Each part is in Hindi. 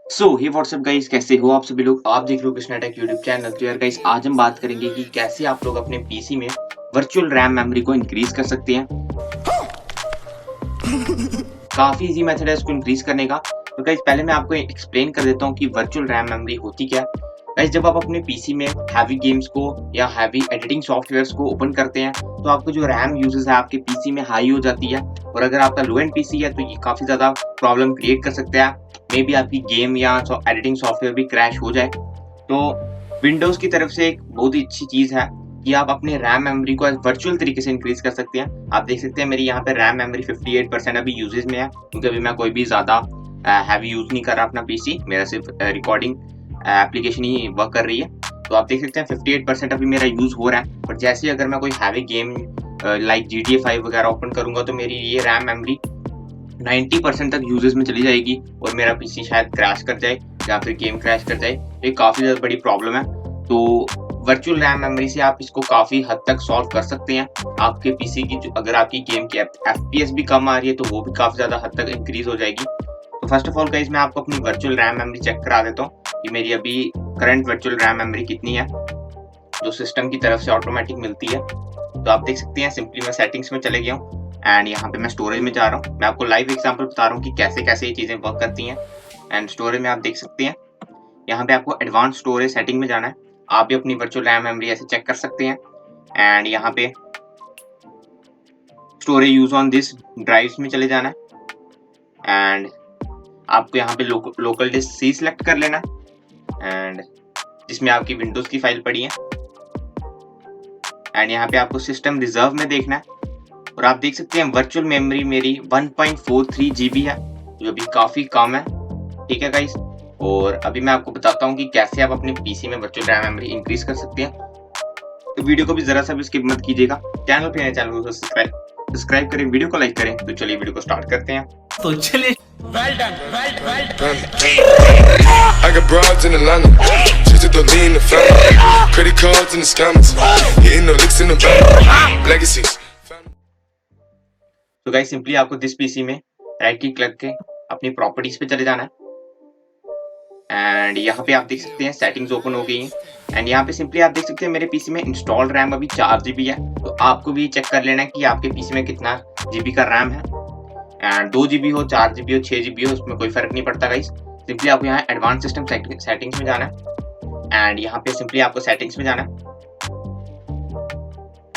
सो हे व्हाट्सअप गाइस, कैसे हो आप सभी लोग। आप देख रहे हो कृष्णा टेक यूट्यूब चैनल। तो यार गाइस, आज हम बात करेंगे कि कैसे आप लोग अपने पीसी में वर्चुअल रैम मेमोरी को इंक्रीज कर सकते हैं। काफी इजी मेथड है इसको इंक्रीज करने का। तो गाइस, पहले मैं आपको एक्सप्लेन कर देता हूँ कि वर्चुअल रैम मेमोरी होती क्या है। गाइस, जब आप अपने पीसी में हैवी गेम्स को या हैवी एडिटिंग सॉफ्टवेयर्स को ओपन करते हैं तो आपको जो रैम यूजेस है आपके पीसी में हाई हो जाती है। और अगर आपका लो एंड पीसी है तो ये काफी ज्यादा प्रॉब्लम क्रिएट कर सकते हैं। मे बी आपकी गेम या एडिटिंग सॉफ्टवेयर भी क्रैश हो जाए। तो विंडोज की तरफ से एक बहुत ही अच्छी चीज है कि आप अपने रैम मेमोरी को वर्चुअल तरीके से इंक्रीज कर सकते हैं। आप देख सकते हैं मेरी यहाँ पे रैम मेमोरी 58% अभी यूजेज में है, क्योंकि अभी मैं कोई भी ज्यादा हैवी यूज नहीं कर रहा अपना पीसी। मेरा सिर्फ रिकॉर्डिंग एप्लीकेशन ही वर्क कर रही है। तो आप देख सकते हैं 58% अभी मेरा यूज हो रहा है। बट जैसे ही अगर मैं कोई हैवी गेम लाइक GTA 5 वगैरह ओपन करूंगा तो मेरी ये रैम मेमोरी 90% तक यूजेस में चली जाएगी और मेरा पीसी शायद क्रैश कर जाए या फिर गेम क्रैश कर जाए। ये काफी ज्यादा बड़ी प्रॉब्लम है। तो वर्चुअल रैम मेमोरी से आप इसको काफी हद तक सॉल्व कर सकते हैं। आपके पीसी की अगर आपकी गेम की FPS भी कम आ रही है तो वो भी काफी ज्यादा हद तक इंक्रीज हो जाएगी। तो फर्स्ट ऑफ ऑल गाइस, मैं आपको अपनी वर्चुअल रैम मेमोरी चेक करा देता हूँ कि मेरी अभी करंट वर्चुअल रैम मेमोरी कितनी है, जो सिस्टम की तरफ से ऑटोमेटिक मिलती है। तो आप देख सकते हैं, सिंपली मैं सेटिंग्स में चले गया हूँ एंड यहाँ पे मैं स्टोरेज में जा रहा हूँ। मैं आपको लाइव एग्जांपल बता रहा हूँ कि कैसे कैसे ये चीजें वर्क करती हैं। एंड स्टोरेज में आप देख सकते हैं, यहाँ पे आपको एडवांस स्टोरेज सेटिंग में जाना है। आप भी अपनी वर्चुअल रैम मेमोरी ऐसे चेक कर सकते हैं। एंड यहाँ पे storage use on this drives में चले जाना है। एंड आपको यहाँ पे लोकल डिस्क सी सिलेक्ट कर लेना है एंड जिसमें आपकी विंडोज की फाइल पड़ी है। एंड यहाँ पे आपको सिस्टम रिजर्व में देखना है और आप देख सकते हैं वर्चुअल मेमोरी मेरी 1.43 GB है, जो भी काफी कम है। ठीक है गाइस, और अभी मैं आपको बताता हूँ कि कैसे आप अपने पीसी में वर्चुअल रैम मेमोरी इंक्रीज कर सकते हैं। तो वीडियो को भी जरा सा भी स्किप मत कीजिएगा। चैनल को सब्सक्राइब करें, वीडियो को लाइक करें। तो चलिए वीडियो को स्टार्ट करते हैं। तो चलिए I got broads in Atlanta, just to lean in the family. Credit cards and the scammers, hitting no licks in the van. Legacies. तो गाइस, सिंपली आपको दिस पीसी में राइट क्लिक करके अपनी प्रॉपर्टीज पे चले जाना है। एंड यहाँ पे आप देख सकते हैं सेटिंग्स ओपन हो गई हैं। एंड यहाँ पे सिंपली आप देख सकते हैं मेरे पीसी में इंस्टॉल्ड रैम अभी 4 GB है। तो आपको भी चेक कर लेना है कि आपके पीसी में कितना GB का रैम है। एंड 2 GB हो, 4 GB हो, 6 GB हो, उसमें कोई फर्क नहीं पड़ता गाइस। सिंपली आपको यहाँ एडवांस सिस्टम सेटिंग्स में जाना है एंड यहाँ पे सिंपली आपको सेटिंग्स में जाना है।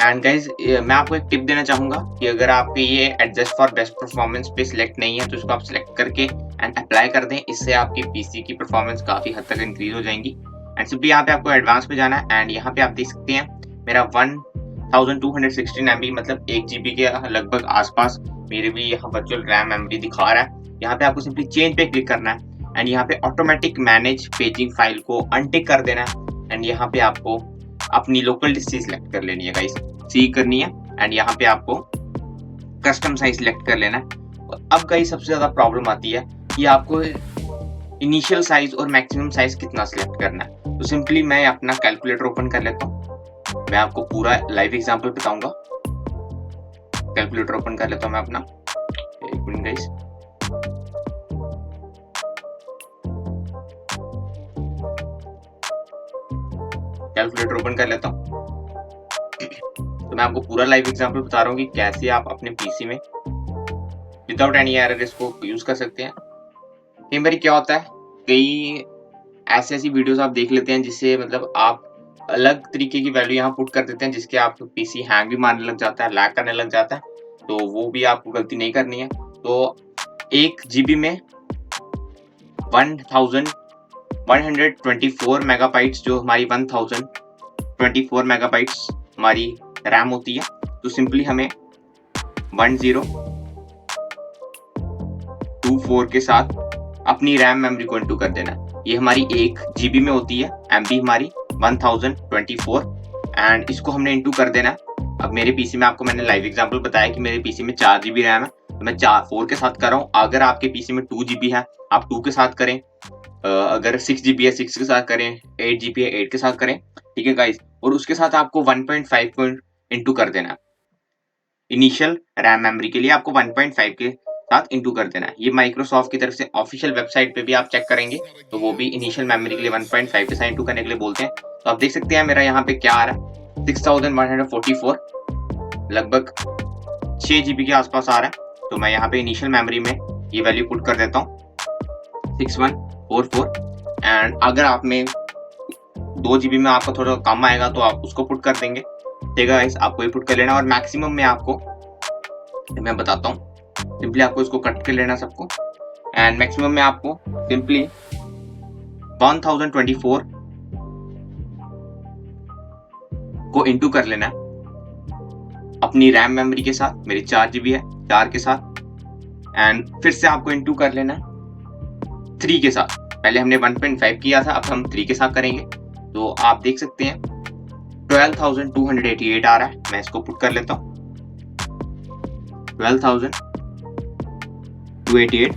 एंड गाइज, मैं आपको एक टिप देना चाहूंगा कि अगर आपके ये एडजस्ट फॉर बेस्ट परफॉर्मेंस पे सिलेक्ट नहीं है तो इसको आप सिलेक्ट करके एंड अप्लाई कर दें। इससे आपकी पीसी की परफॉर्मेंस काफी हद तक इंक्रीज हो जाएंगी। एंड सिंपली यहाँ पे आपको एडवांस में जाना है एंड यहाँ पे आप देख सकते हैं मेरा 1216 MB मतलब 1 GB के लगभग आसपास मेरे भी यहाँ वर्चुअल रैम मेमोरी दिखा रहा है। यहाँ पे आपको सिंपली चेंज पे क्लिक करना है एंड यहाँ पे ऑटोमेटिक मैनेज पेजिंग फाइल को अनटिक कर देना है। एंड यहाँ पे आपको अपनी लोकल डिस्क सिलेक्ट कर लेनी है गाइस, सी करनी है। एंड यहाँ पे आपको कस्टम साइज सिलेक्ट कर लेना है। और अब गाइस, सबसे ज्यादा प्रॉब्लम आती है कि आपको इनिशियल साइज और मैक्सिमम साइज कितना सिलेक्ट करना है। तो सिंपली मैं अपना कैलकुलेटर ओपन कर लेता हूँ। मैं आपको पूरा लाइव एग्जांपल बताऊंगा। कैलकुलेटर ओपन कर लेता हूँ मैं अपना, एक मिनट गाइस। कैलकुलेटर ओपन कर लेता हूँ। तो मैं आपको पूरा लाइव एग्जांपल बता रहा हूँ कि कैसे आप अपने पीसी में विदाउट एनी एरर इसको यूज कर सकते हैं। कई बार क्या होता है, कई ऐसी वीडियोस आप देख लेते हैं जिससे मतलब आप अलग तरीके की वैल्यू यहाँ पुट कर देते हैं, जिसके आप पीसी हैंग भी मारने लग जाता है, लैग करने लग जाता है। तो वो भी आपको गलती नहीं करनी है। तो 1 GB में 1124 मेगाबाइट्स, जो हमारी 1024 मेगाबाइट्स हमारी रैम होती है। तो सिंपली हमें 1024 के साथ अपनी रैम मेमोरी को इंटू कर देना। ये हमारी 1 GB में होती है, MB हमारी 1024 एंड इसको हमने इंटू कर देना। अब मेरे पीसी में आपको मैंने लाइव एग्जांपल बताया कि मेरे पीसी में 4 GB रैम है, तो मैं 4 के साथ कर रहा हूँ। अगर आपके पीसी में 2 GB है, आप 2 के साथ करें। अगर 6 GB है, 6 के साथ करें। 8 GB है, 8 के साथ करें। ठीक है गाइस, और उसके साथ आपको 1.5 को इंटू कर देना। इनिशियल रैम मेमोरी के लिए आपको 1.5 के साथ इंटू कर देना है। ये माइक्रोसॉफ्ट की तरफ से ऑफिशियल वेबसाइट पे भी आप चेक करेंगे तो वो भी इनिशियल मेमोरी के लिए 1.5 के साथ इंटू करने के लिए बोलते हैं। तो आप देख सकते हैं मेरा यहाँ पे क्या आ रहा है 6144, लगभग 6 GB के आसपास आ रहा है। तो मैं यहाँ पे इनिशियल मेमोरी में ये वैल्यू पुट कर देता हूँ 6144। एंड अगर आप में 2 GB में आपको थोड़ा कम आएगा तो आप उसको पुट कर देंगे, ठीक है गाइस, आपको ये पुट कर लेना। और मैक्सिमम में आपको मैं बताता हूँ, सिंपली आपको इसको कट कर लेना सबको। एंड मैक्सिमम में आपको सिंपली 1024 को इंटू कर लेना है अपनी रैम मेमोरी के साथ। मेरी 4 GB है, 4 के साथ। एंड फिर से आपको इंटू कर लेना 3 के साथ। पहले हमने 1.5 किया था, अब हम 3 के साथ करेंगे। तो आप देख सकते हैं 12,288 आ रहा है। मैं इसको पुट कर लेता हूँ 12,288।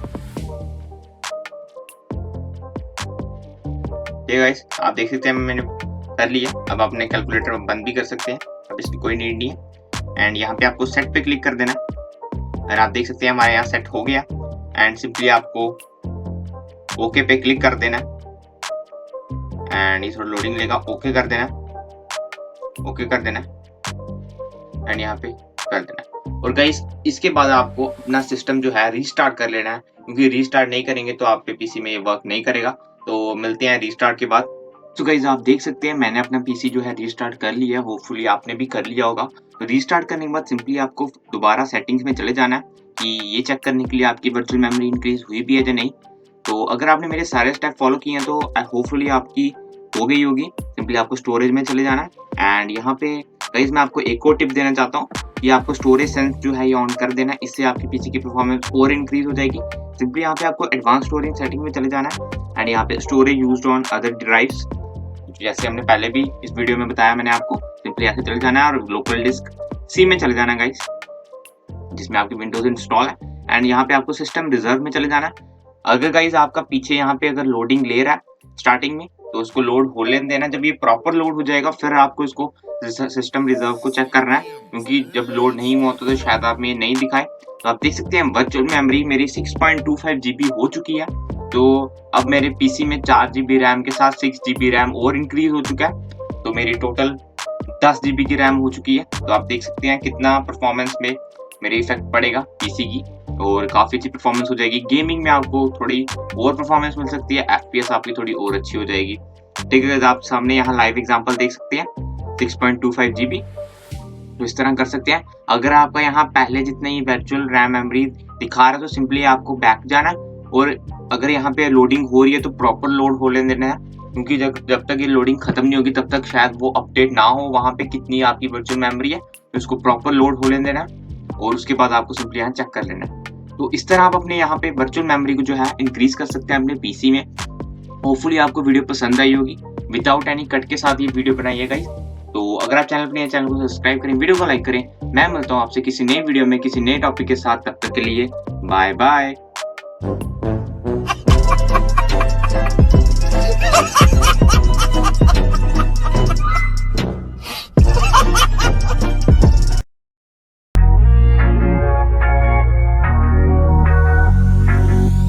ठीक है गाइस, आप देख सकते हैं मैंने कर लिया। अब अपने कैलकुलेटर बंद भी कर सकते हैं, अब इसकी कोई नीड नहीं है। एंड यहाँ पे आपको सेट पे क्लिक कर देना और आप देख सकते हैं हमारे यहाँ सेट हो गया। एंड सिंपली आपको ओके पे क्लिक कर देना एंड ये थोड़ा लोडिंग लेगा, ओके कर देना, ओके कर देना एंड यहाँ पे कर देना। और गाइस इसके बाद आपको अपना सिस्टम जो है रीस्टार्ट कर लेना है, क्योंकि रीस्टार्ट नहीं करेंगे तो आपके पीसी में ये वर्क नहीं करेगा। तो मिलते हैं रीस्टार्ट के बाद। तो गाइस आप देख सकते हैं मैंने अपना पीसी जो है रीस्टार्ट कर लिया, होपफुली आपने भी कर लिया होगा। तो रीस्टार्ट करने के बाद सिंपली आपको दोबारा सेटिंग्स में चले जाना है कि ये चेक करने के लिए आपकी वर्चुअल मेमोरी इंक्रीज हुई भी है या नहीं। तो अगर आपने मेरे सारे स्टेप फॉलो किए हैं तो होपफुली आपकी हो गई होगी। सिंपली आपको स्टोरेज में चले जाना है एंड यहाँ पे गाइस मैं आपको एक और टिप देना चाहता हूँ कि आपको स्टोरेज सेंस जो है ये ऑन कर देना है, इससे आपकी पीसी की परफॉर्मेंस और इंक्रीज हो जाएगी। सिंपली यहाँ पे आपको एडवांस स्टोरेज सेटिंग में चले जाना है एंड यहाँ पे storage used on other device, जैसे हमने पहले भी इस वीडियो में बताया मैंने आपको, सिंपली ऐसे चले जाना है और लोकल डिस्क सी में चले जाना है गाइस, जिसमें आपकी विंडोज इंस्टॉल है। एंड यहाँ पे आपको सिस्टम रिजर्व में चले जाना है। अगर गाइस आपका पीछे यहाँ पे अगर लोडिंग ले रहा है स्टार्टिंग में तो उसको लोड हो लेने देना। जब ये प्रॉपर लोड हो जाएगा फिर आपको इसको सिस्टम रिजर्व को चेक करना है, क्योंकि जब लोड नहीं हुआ तो शायद आप में नहीं दिखाए। तो आप देख सकते हैं वर्चुअल मेमोरी मेरी 6.25 GB हो चुकी है। तो अब मेरे पीसी में 4 GB रैम के साथ 6 GB रैम और इंक्रीज हो चुका है, तो मेरी टोटल 10 GB की रैम हो चुकी है। तो आप देख सकते हैं कितना परफॉर्मेंस में मेरे इफेक्ट पड़ेगा पीसी की, और काफी अच्छी परफॉर्मेंस हो जाएगी। गेमिंग में आपको थोड़ी और परफॉर्मेंस मिल सकती है, FPS आपकी थोड़ी और अच्छी हो जाएगी। ठीक है, आप सामने यहाँ लाइव एग्जांपल देख सकते हैं 6.25 GB। तो इस तरह कर सकते हैं। अगर आपका यहाँ पहले जितना ही वर्चुअल रैम मेमोरी दिखा रहा है तो सिंपली आपको बैक जाना है, और अगर यहाँ पे लोडिंग हो रही है तो प्रॉपर लोड हो लेने देना है, क्योंकि जब तक ये लोडिंग खत्म नहीं होगी तब तक शायद वो अपडेट ना हो वहाँ पे कितनी आपकी वर्चुअल मेमोरी है। तो इसको प्रॉपर लोड हो लेने देना है और उसके बाद आपको सिंपली यहाँ चेक कर लेना है। तो इस तरह आप अपने यहाँ पे वर्चुअल मेमोरी को जो है इंक्रीज कर सकते हैं अपने पीसी में। होपफुली आपको वीडियो पसंद आई होगी, विदाउट एनी कट के साथ ये वीडियो बनाई है गाइस। तो अगर आप चैनल पर नए हैं चैनल को सब्सक्राइब करें, वीडियो को लाइक करें। मैं मिलता हूँ आपसे किसी नई वीडियो में किसी नए टॉपिक के साथ, तब तक के लिए बाय बाय।